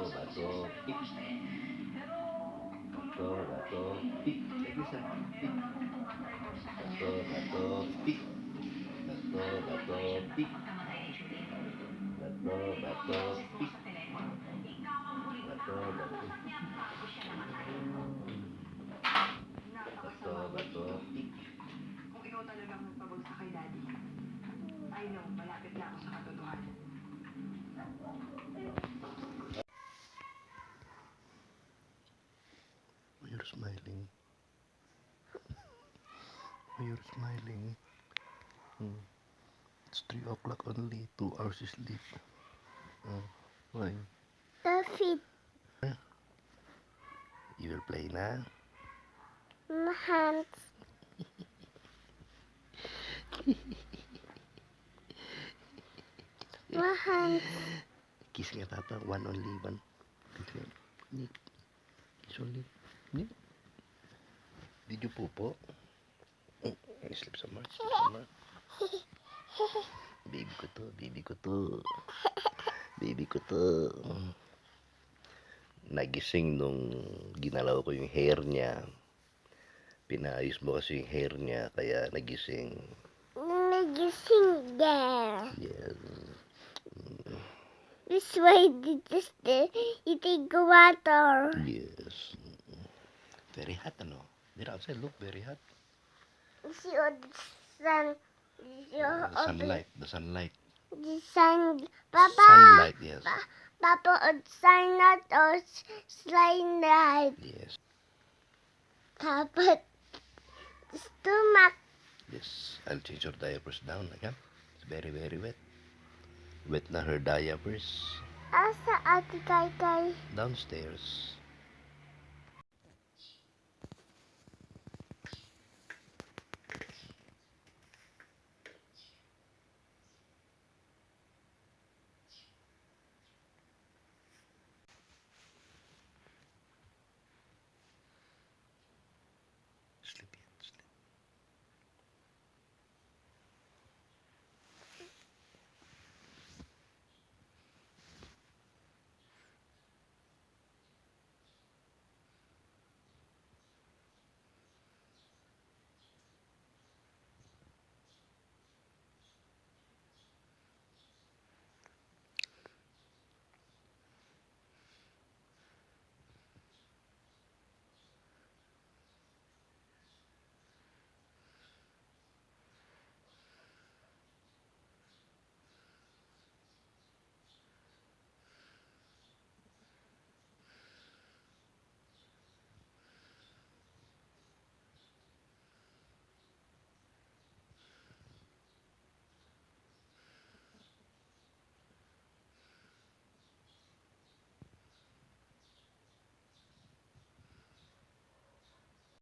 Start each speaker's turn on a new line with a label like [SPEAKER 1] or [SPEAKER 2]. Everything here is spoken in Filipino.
[SPEAKER 1] bato, tik. Bato, bato, tik. Lagi sa tik. Bato, bato, tik. Bato, bato, tik. Bato, bato, tik. Bato, bato. Bato, bato, tik.
[SPEAKER 2] Kung ikaw talagang nagpabagsak kay Daddy, I know, malapit na ako sa katotohanan.
[SPEAKER 1] You're smiling. You're smiling. It's 3 o'clock only. 2 hours sleep. Why?
[SPEAKER 3] The feet.
[SPEAKER 1] You will play na?
[SPEAKER 3] My hands. My hands.
[SPEAKER 1] Kiss nga papa. One only. One. Nick. Kiss only. Nick. Did you pupo? Sleep some more. Sleep some more. Baby ko to. Baby ko to. Baby ko to. Nagising nung ginalaw ko yung hair niya. Pinaayos mo kasi yung hair niya, kaya nagising.
[SPEAKER 3] Nagising there.
[SPEAKER 1] Yes.
[SPEAKER 3] This way, this you take water.
[SPEAKER 1] Yes. Very hot, ano? There outside, look, very hot.
[SPEAKER 3] See all the sun.
[SPEAKER 1] The sunlight, the sunlight.
[SPEAKER 3] The sun. Papa.
[SPEAKER 1] Sunlight, yes.
[SPEAKER 3] Papa, sunlight or sunlight.
[SPEAKER 1] Yes.
[SPEAKER 3] Papa, stomach.
[SPEAKER 1] Yes. I'll change your diapers down again. It's very, very wet. Wet na her diapers.
[SPEAKER 3] Asa ati kay kay.
[SPEAKER 1] Downstairs.